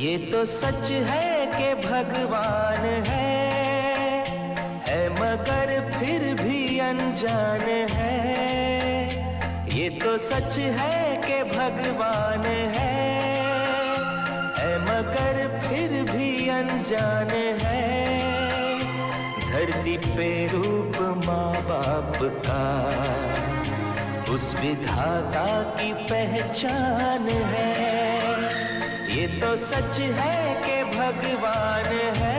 ये तो सच है कि भगवान है मगर फिर भी अनजान है। ये तो सच है कि भगवान है मगर फिर भी अनजान है। धरती पे रूप माँ बाप का उस विधाता की पहचान है। ये तो सच है कि भगवान है।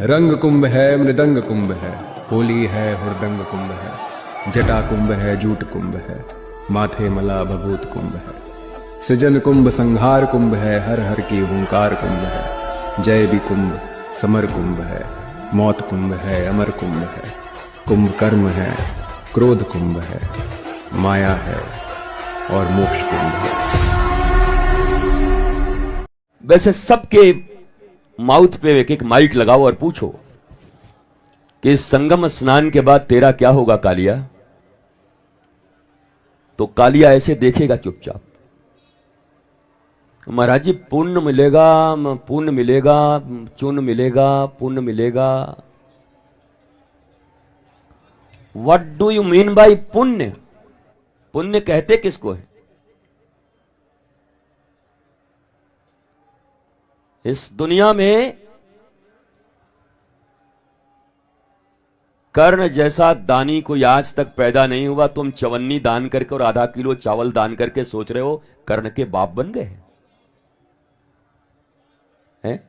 रंग कुंभ है मृदंग कुंभ है, होली है हुड़दंग कुंभ है, जटा कुंभ है जूट कुंभ है, माथे मला भभूत कुंभ है, सृजन कुंभ संहार कुंभ है, हर हर की हुंकार कुंभ है, जय भी कुंभ समर कुंभ है, मौत कुंभ है अमर कुंभ है, कुंभ कर्म है क्रोध कुंभ है, माया है और मोक्ष कुंभ है। वैसे सबके माउथ पे एक एक माइक लगाओ और पूछो कि इस संगम स्नान के बाद तेरा क्या होगा कालिया। तो कालिया ऐसे देखेगा चुपचाप, महाराज जी पुण्य मिलेगा, पुण्य मिलेगा, चुन मिलेगा, पुण्य मिलेगा। What do you mean by पुण्य? पुण्य कहते किसको है? इस दुनिया में कर्ण जैसा दानी कोई आज तक पैदा नहीं हुआ। तुम चवन्नी दान करके और आधा किलो चावल दान करके सोच रहे हो कर्ण के बाप बन गए हैं?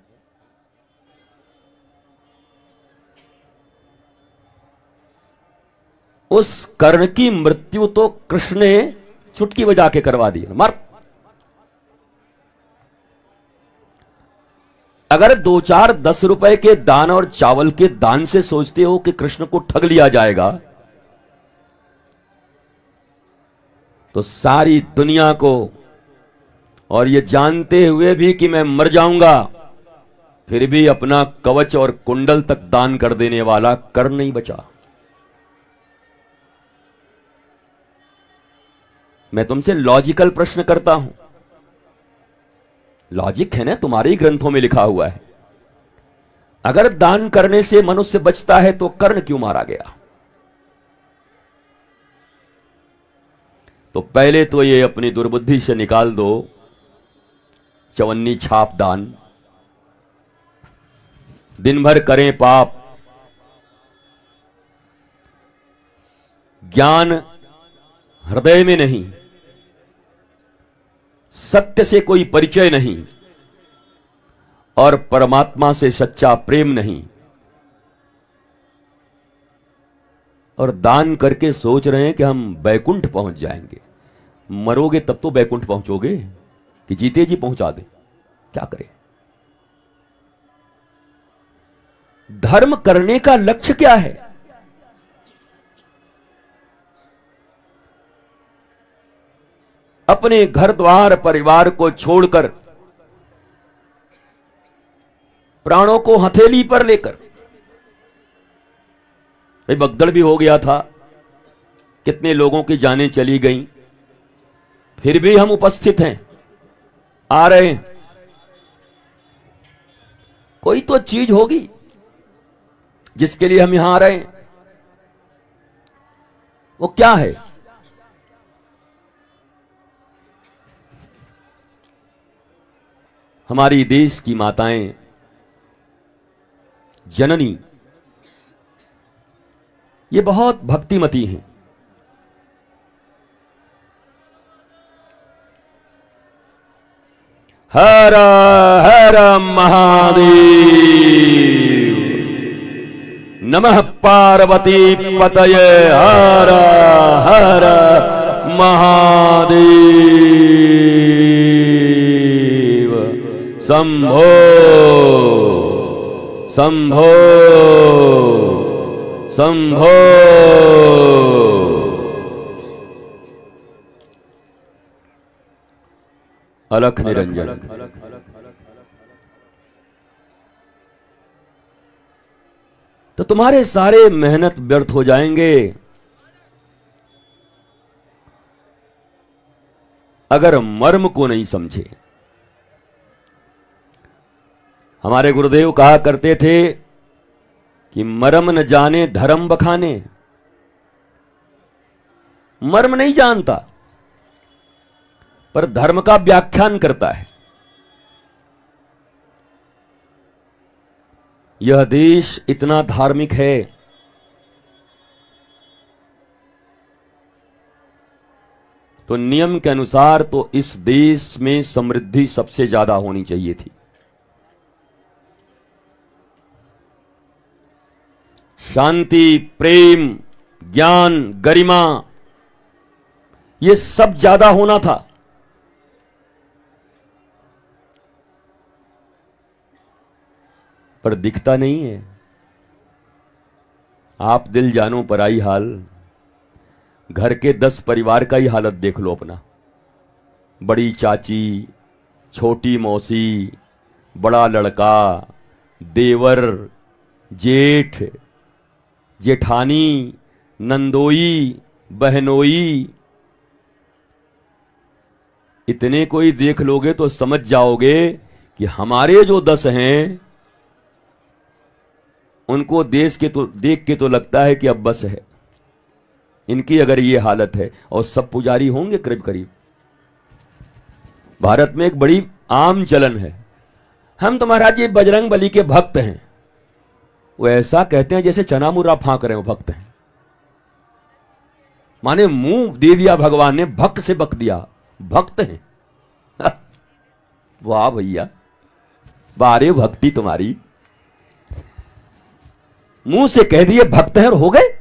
उस कर्ण की मृत्यु तो कृष्ण ने चुटकी बजा के करवा दी। मार अगर 2-4 10 रुपए के दान और चावल के दान से सोचते हो कि कृष्ण को ठग लिया जाएगा, तो सारी दुनिया को और ये जानते हुए भी कि मैं मर जाऊंगा फिर भी अपना कवच और कुंडल तक दान कर देने वाला कर्ण नहीं बचा। मैं तुमसे लॉजिकल प्रश्न करता हूं, लॉजिक है ना, तुम्हारे ही ग्रंथों में लिखा हुआ है। अगर दान करने से मनुष्य बचता है तो कर्ण क्यों मारा गया? तो पहले तो ये अपनी दुर्बुद्धि से निकाल दो चवन्नी छाप दान। दिन भर करें पाप, ज्ञान हृदय में नहीं, सत्य से कोई परिचय नहीं और परमात्मा से सच्चा प्रेम नहीं, और दान करके सोच रहे हैं कि हम बैकुंठ पहुंच जाएंगे। मरोगे तब तो बैकुंठ पहुंचोगे कि जीते जी पहुंचा दे? क्या करें? धर्म करने का लक्ष्य क्या है? अपने घर द्वार परिवार को छोड़कर, प्राणों को हथेली पर लेकर, भाई भगदड़ भी हो गया था, कितने लोगों की जानें चली गईं, फिर भी हम उपस्थित हैं, आ रहे हैं। कोई तो चीज होगी जिसके लिए हम यहां आ रहे हैं। वो क्या है? हमारी देश की माताएं, जननी, ये बहुत भक्तिमती हैं। हर हर महादेव, नमः पार्वती पतये, हर हर महादेव, शंभो शंभो शंभो। अलख निरंजन। तो तुम्हारे सारे मेहनत व्यर्थ हो जाएंगे अगर मर्म को नहीं समझे। हमारे गुरुदेव कहा करते थे कि मर्म न जाने धर्म बखाने। मर्म नहीं जानता पर धर्म का व्याख्यान करता है। यह देश इतना धार्मिक है तो नियम के अनुसार तो इस देश में समृद्धि सबसे ज्यादा होनी चाहिए थी। शांति, प्रेम, ज्ञान, गरिमा ये सब ज्यादा होना था। पर दिखता नहीं है। आप दिल जानो पराई हाल। घर के 10 परिवार का ही हालत देख लो अपना। बड़ी चाची, छोटी मौसी, बड़ा लड़का, देवर, जेठ, जेठानी, नंदोई, बहनोई, इतने कोई देख लोगे तो समझ जाओगे कि हमारे जो 10 हैं उनको देख के तो लगता है कि अब बस है। इनकी अगर ये हालत है और सब पुजारी होंगे करीब करीब। भारत में एक बड़ी आम चलन है, हम तो महाराज ये बजरंग बली के भक्त हैं। वो ऐसा कहते हैं जैसे चना मुर्रा फांक रहे हो, भक्त हैं। माने मुंह दे दिया भगवान ने, भक्त से बक दिया, भक्त हैं। वाह भैया, बारे भक्ति तुम्हारी। मुंह से कह दिए भक्त हैं और हो गए।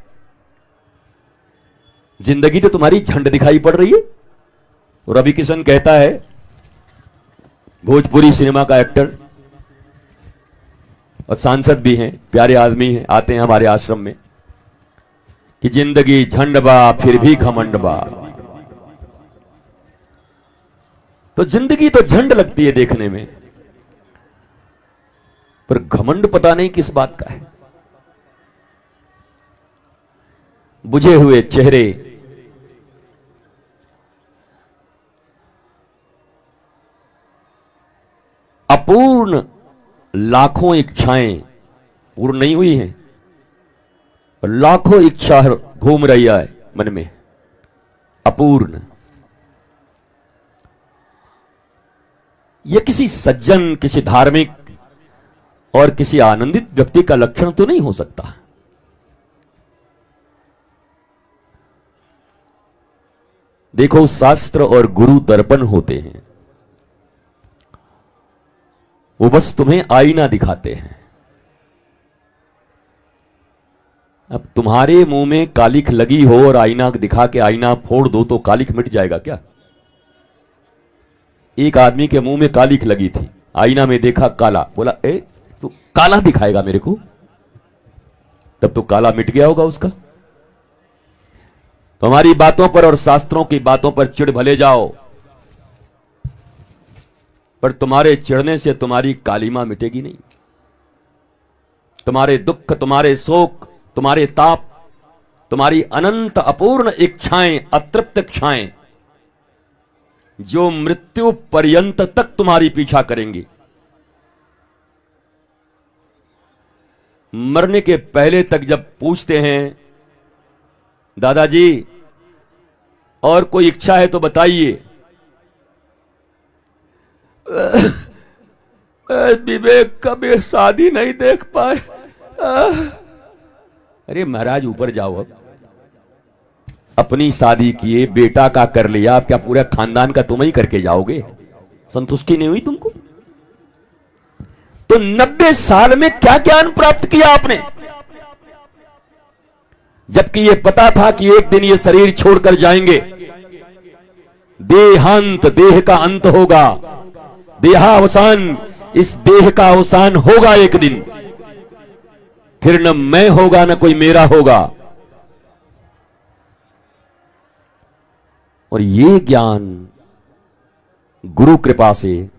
जिंदगी तो तुम्हारी झंड दिखाई पड़ रही है। रवि किशन कहता है, भोजपुरी सिनेमा का एक्टर और सांसद भी हैं, प्यारे आदमी हैं, आते हैं हमारे आश्रम में, कि जिंदगी झंड बा फिर भी घमंड बा। तो जिंदगी तो झंड लगती है देखने में, पर घमंड पता नहीं किस बात का है। बुझे हुए चेहरे, अपूर्ण लाखों इच्छाएं पूर्ण नहीं हुई हैं, लाखों इच्छा घूम रही है मन में, अपूर्ण। यह किसी सज्जन, किसी धार्मिक और किसी आनंदित व्यक्ति का लक्षण तो नहीं हो सकता। देखो, शास्त्र और गुरु दर्पण होते हैं, वो बस तुम्हें आईना दिखाते हैं। अब तुम्हारे मुंह में कालिख लगी हो और आईना दिखा के आईना फोड़ दो तो कालिख मिट जाएगा क्या? एक आदमी के मुंह में कालिख लगी थी, आईना में देखा काला, बोला ए तू काला दिखाएगा मेरे को? तब तो काला मिट गया होगा उसका। तुम्हारी बातों पर और शास्त्रों की बातों पर चिढ़ भले जाओ, पर तुम्हारे चिढ़ने से तुम्हारी कालिमा मिटेगी नहीं। तुम्हारे दुख, तुम्हारे शोक, तुम्हारे ताप, तुम्हारी अनंत अपूर्ण इच्छाएं, अतृप्त इच्छाएं, जो मृत्यु पर्यंत तक तुम्हारी पीछा करेंगी, मरने के पहले तक जब पूछते हैं दादाजी और कोई इच्छा है तो बताइए, विवेक कभी शादी नहीं देख पाए। अरे महाराज ऊपर जाओ, अब अपनी शादी किए, बेटा का कर लिया, अब क्या पूरा खानदान का तुम ही करके जाओगे? संतुष्टि नहीं हुई तुमको? तो 90 साल में क्या ज्ञान प्राप्त किया आपने? जबकि ये पता था कि एक दिन ये शरीर छोड़कर जाएंगे, देहांत, देह का अंत होगा, देहावसान, इस देह का अवसान होगा एक दिन, फिर न मैं होगा न कोई मेरा होगा। और ये ज्ञान गुरु कृपा से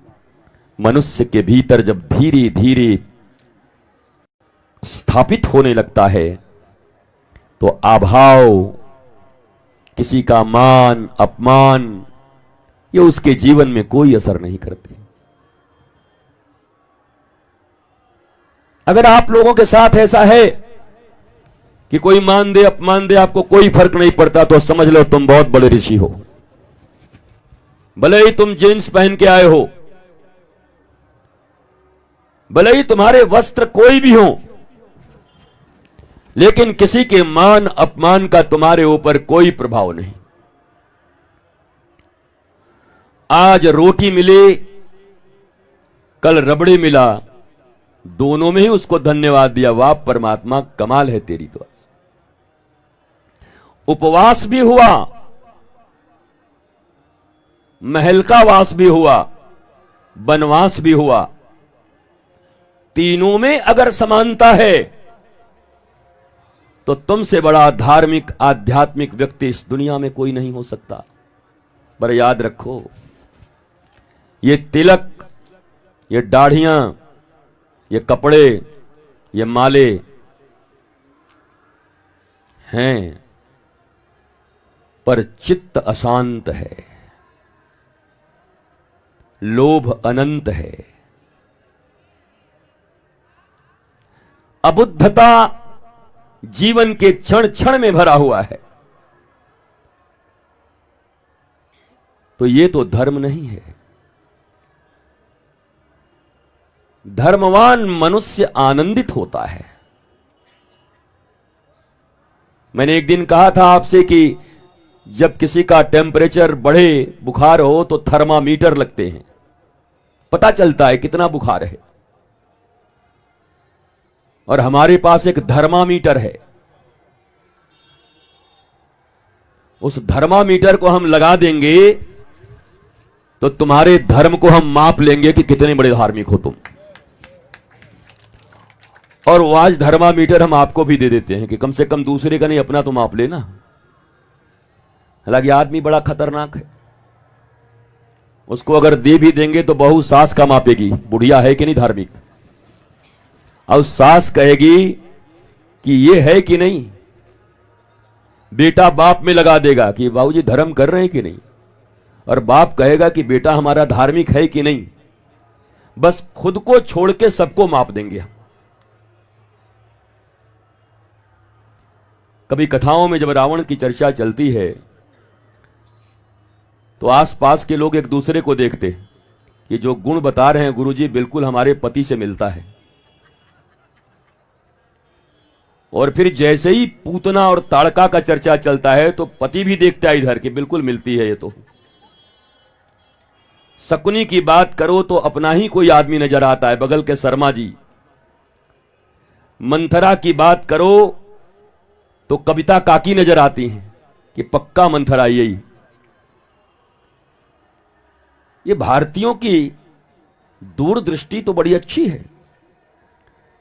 मनुष्य के भीतर जब धीरे धीरे स्थापित होने लगता है तो अभाव, किसी का मान अपमान, ये उसके जीवन में कोई असर नहीं करते। अगर आप लोगों के साथ ऐसा है कि कोई मान दे अपमान दे आपको कोई फर्क नहीं पड़ता, तो समझ लो तुम बहुत बड़े ऋषि हो। भले ही तुम जींस पहन के आए हो, भले ही तुम्हारे वस्त्र कोई भी हो, लेकिन किसी के मान अपमान का तुम्हारे ऊपर कोई प्रभाव नहीं। आज रोटी मिली, कल रबड़ी मिला, दोनों में ही उसको धन्यवाद दिया, वाह परमात्मा कमाल है तेरी। तो उपवास भी हुआ, महल का वास भी हुआ, वनवास भी हुआ, तीनों में अगर समानता है तो तुमसे बड़ा धार्मिक आध्यात्मिक व्यक्ति इस दुनिया में कोई नहीं हो सकता। पर याद रखो, ये तिलक, ये दाढ़ियां, ये कपड़े, ये माले हैं, पर चित्त अशांत है, लोभ अनंत है, अबुद्धता जीवन के क्षण क्षण में भरा हुआ है। तो ये तो धर्म नहीं है। धर्मवान मनुष्य आनंदित होता है। मैंने एक दिन कहा था आपसे कि जब किसी का टेम्परेचर बढ़े, बुखार हो, तो थर्मामीटर लगते हैं, पता चलता है कितना बुखार है। और हमारे पास एक थर्मामीटर है, उस थर्मामीटर को हम लगा देंगे तो तुम्हारे धर्म को हम माप लेंगे कि कितने बड़े धार्मिक हो तुम। और वो आज थर्मामीटर हम आपको भी दे देते हैं कि कम से कम दूसरे का नहीं अपना तो माप लेना। हालांकि आदमी बड़ा खतरनाक है, उसको अगर दे भी देंगे तो बहू सास का मापेगी, बुढ़िया है कि नहीं धार्मिक, और सास कहेगी कि ये है कि नहीं। बेटा बाप में लगा देगा कि बाबूजी धर्म कर रहे हैं कि नहीं, और बाप कहेगा कि बेटा हमारा धार्मिक है कि नहीं। बस खुद को छोड़ के सबको माप देंगे। कभी कथाओं में जब रावण की चर्चा चलती है तो आसपास के लोग एक दूसरे को देखते कि जो गुण बता रहे हैं गुरुजी बिल्कुल हमारे पति से मिलता है। और फिर जैसे ही पूतना और ताड़का का चर्चा चलता है तो पति भी देखता है इधर कि बिल्कुल मिलती है ये तो। शकुनी की बात करो तो अपना ही कोई आदमी नजर आता है, बगल के शर्मा जी। मंथरा की बात करो तो कविता काकी नजर आती हैं कि पक्का मंथरा यही। ये भारतीयों की दूरदृष्टि तो बड़ी अच्छी है,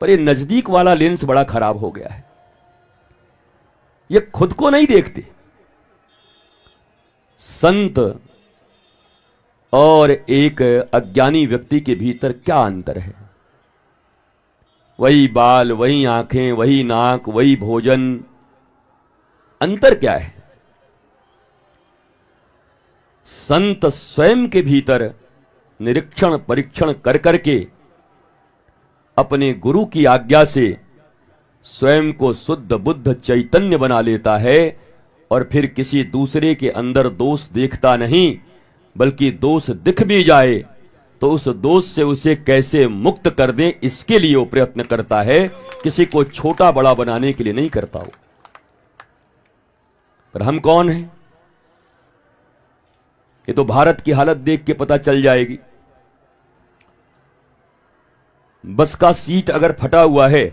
पर ये नजदीक वाला लेंस बड़ा खराब हो गया है। ये खुद को नहीं देखते। संत और एक अज्ञानी व्यक्ति के भीतर क्या अंतर है? वही बाल, वही आंखें, वही नाक, वही भोजन, अंतर क्या है? संत स्वयं के भीतर निरीक्षण परीक्षण कर करके अपने गुरु की आज्ञा से स्वयं को शुद्ध बुद्ध चैतन्य बना लेता है, और फिर किसी दूसरे के अंदर दोष देखता नहीं, बल्कि दोष दिख भी जाए तो उस दोष से उसे कैसे मुक्त कर दें इसके लिए वो प्रयत्न करता है, किसी को छोटा बड़ा बनाने के लिए नहीं करता हो। पर हम कौन हैं? ये तो भारत की हालत देख के पता चल जाएगी। बस का सीट अगर फटा हुआ है,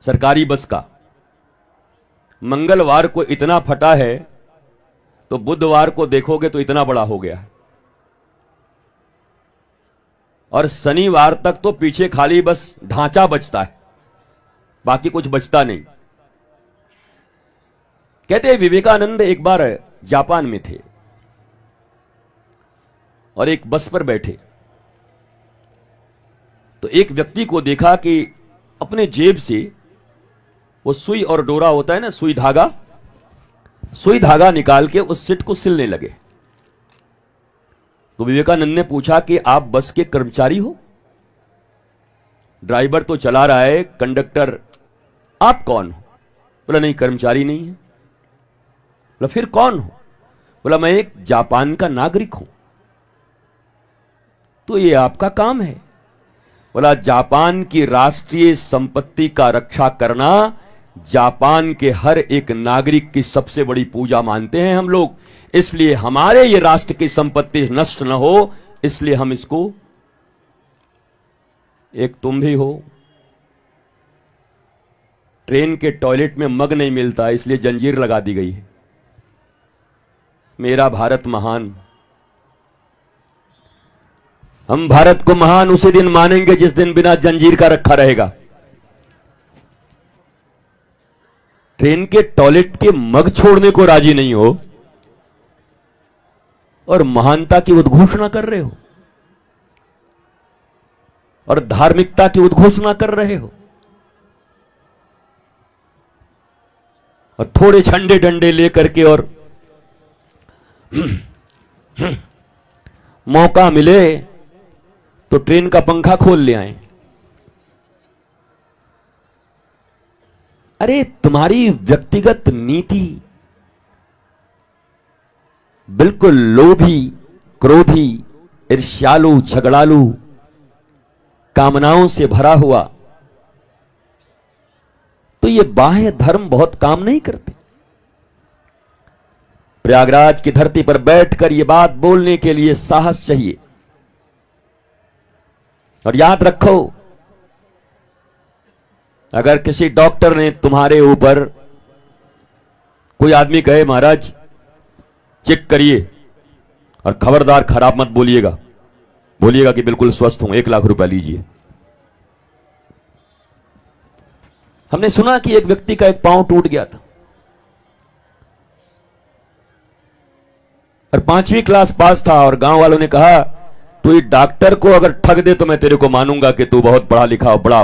सरकारी बस का, मंगलवार को इतना फटा है तो बुधवार को देखोगे तो इतना बड़ा हो गया है, और शनिवार तक तो पीछे खाली बस ढांचा बचता है, बाकी कुछ बचता नहीं। कहते हैं विवेकानंद एक बार जापान में थे, और एक बस पर बैठे तो एक व्यक्ति को देखा कि अपने जेब से वो सुई और डोरा होता है ना, सुई धागा निकाल के उस सीट को सिलने लगे। तो विवेकानंद ने पूछा कि आप बस के कर्मचारी हो? ड्राइवर तो चला रहा है, कंडक्टर, आप कौन हो? बोला नहीं, कर्मचारी नहीं है। बोला फिर कौन हो? बोला मैं एक जापान का नागरिक हूं। तो ये आपका काम है? बोला जापान की राष्ट्रीय संपत्ति का रक्षा करना जापान के हर एक नागरिक की सबसे बड़ी पूजा मानते हैं हम लोग, इसलिए हमारे ये राष्ट्र की संपत्ति नष्ट न हो, इसलिए हम इसको। एक तुम भी हो, ट्रेन के टॉयलेट में मग नहीं मिलता इसलिए जंजीर लगा दी गई है। मेरा भारत महान। हम भारत को महान उसी दिन मानेंगे जिस दिन बिना जंजीर का रखा रहेगा। ट्रेन के टॉयलेट के मग छोड़ने को राजी नहीं हो और महानता की उद्घोषणा कर रहे हो और धार्मिकता की उद्घोषणा कर रहे हो और थोड़े झंडे डंडे लेकर के और मौका मिले तो ट्रेन का पंखा खोल ले आए। अरे तुम्हारी व्यक्तिगत नीति बिल्कुल लोभी, क्रोधी, ईर्ष्यालु, झगड़ालू, कामनाओं से भरा हुआ, तो ये बाह्य धर्म बहुत काम नहीं करते। प्रयागराज की धरती पर बैठकर ये बात बोलने के लिए साहस चाहिए। और याद रखो, अगर किसी डॉक्टर ने तुम्हारे ऊपर, कोई आदमी कहे महाराज चेक करिए और खबरदार खराब मत बोलिएगा, बोलिएगा कि बिल्कुल स्वस्थ हूं, 1 लाख रुपया लीजिए। हमने सुना कि एक व्यक्ति का एक पांव टूट गया था और 5वीं क्लास पास था और गांव वालों ने कहा तू इस डॉक्टर को अगर ठग दे तो मैं तेरे को मानूंगा कि तू बहुत पढ़ा लिखा और बड़ा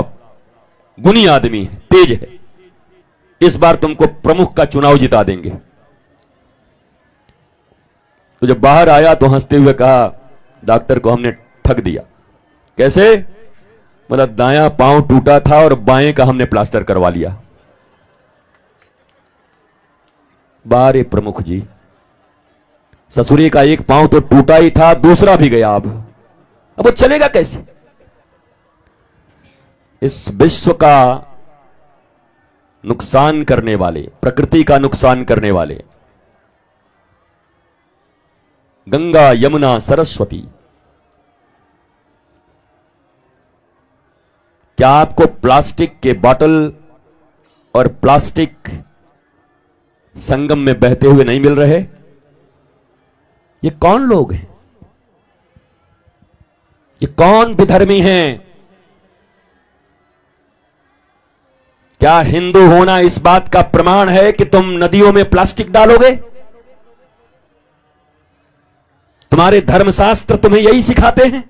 गुणी आदमी है, तेज है, इस बार तुमको प्रमुख का चुनाव जिता देंगे। तो जब बाहर आया तो हंसते हुए कहा डॉक्टर को हमने ठग दिया। कैसे? मतलब दायां पांव टूटा था और बाएं का हमने प्लास्टर करवा लिया। बारे प्रमुख जी, ससुरी का एक पांव तो टूटा ही था, दूसरा भी गया। अब वो चलेगा कैसे? इस विश्व का नुकसान करने वाले, प्रकृति का नुकसान करने वाले गंगा, यमुना, सरस्वती, क्या आपको प्लास्टिक के बॉटल और प्लास्टिक संगम में बहते हुए नहीं मिल रहे? ये कौन लोग हैं? ये कौन विधर्मी हैं? क्या हिंदू होना इस बात का प्रमाण है कि तुम नदियों में प्लास्टिक डालोगे? तुम्हारे धर्मशास्त्र तुम्हें यही सिखाते हैं?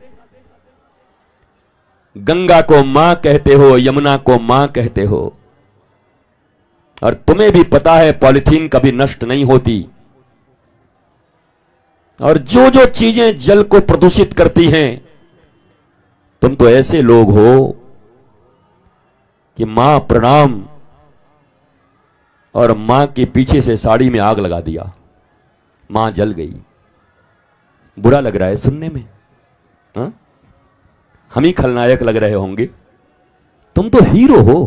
गंगा को मां कहते हो, यमुना को मां कहते हो, और तुम्हें भी पता है पॉलिथीन कभी नष्ट नहीं होती। और जो जो चीजें जल को प्रदूषित करती हैं, तुम तो ऐसे लोग हो कि मां प्रणाम और मां के पीछे से साड़ी में आग लगा दिया, मां जल गई। बुरा लग रहा है सुनने में, हा? हम ही खलनायक लग रहे होंगे। तुम तो हीरो हो।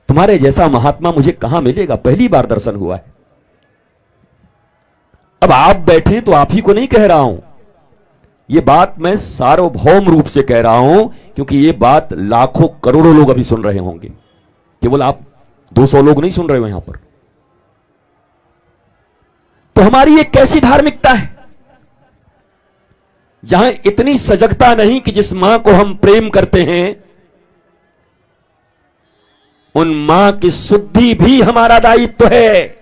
तुम्हारे जैसा महात्मा मुझे कहां मिलेगा? पहली बार दर्शन हुआ है। अब आप बैठे तो आप ही को नहीं कह रहा हूं, यह बात मैं सार्वभौम रूप से कह रहा हूं, क्योंकि यह बात लाखों करोड़ों लोग अभी सुन रहे होंगे, केवल आप 200 लोग नहीं सुन रहे हो यहां पर। तो हमारी ये कैसी धार्मिकता है जहां इतनी सजगता नहीं कि जिस मां को हम प्रेम करते हैं उन मां की शुद्धि भी हमारा दायित्व है।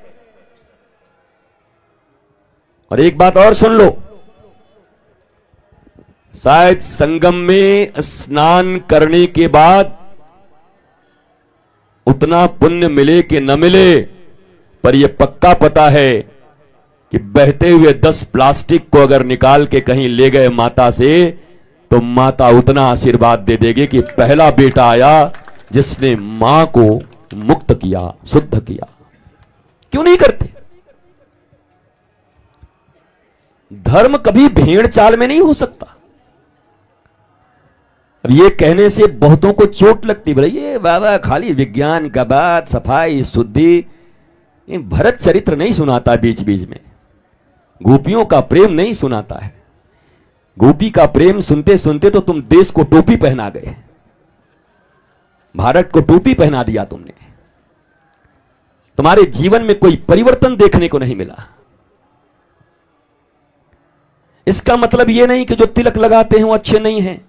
और एक बात और सुन लो, शायद संगम में स्नान करने के बाद उतना पुण्य मिले कि न मिले, पर यह पक्का पता है कि बहते हुए 10 प्लास्टिक को अगर निकाल के कहीं ले गए माता से, तो माता उतना आशीर्वाद दे देगी कि पहला बेटा आया जिसने मां को मुक्त किया, शुद्ध किया। क्यों नहीं करते? धर्म कभी भेड़ चाल में नहीं हो सकता। अब ये कहने से बहुतों को चोट लगती, बोले ये बाबा खाली विज्ञान का बात, सफाई शुद्धि, ये भरत चरित्र नहीं सुनाता बीच बीच में, गोपियों का प्रेम नहीं सुनाता है। गोपी का प्रेम सुनते सुनते तो तुम देश को टोपी पहना गए, भारत को टोपी पहना दिया तुमने। तुम्हारे जीवन में कोई परिवर्तन देखने को नहीं मिला। इसका मतलब यह नहीं कि जो तिलक लगाते हैं वो अच्छे नहीं हैं।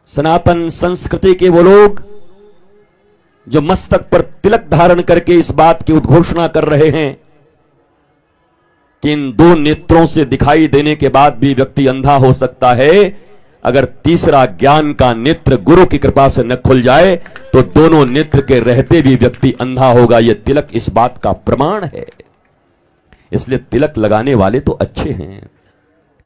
सनातन संस्कृति के वो लोग जो मस्तक पर तिलक धारण करके इस बात की उद्घोषणा कर रहे हैं कि इन 2 नेत्रों से दिखाई देने के बाद भी व्यक्ति अंधा हो सकता है, अगर तीसरा ज्ञान का नेत्र गुरु की कृपा से न खुल जाए तो दोनों नेत्र के रहते भी व्यक्ति अंधा होगा। यह तिलक इस बात का प्रमाण है। इसलिए तिलक लगाने वाले तो अच्छे हैं।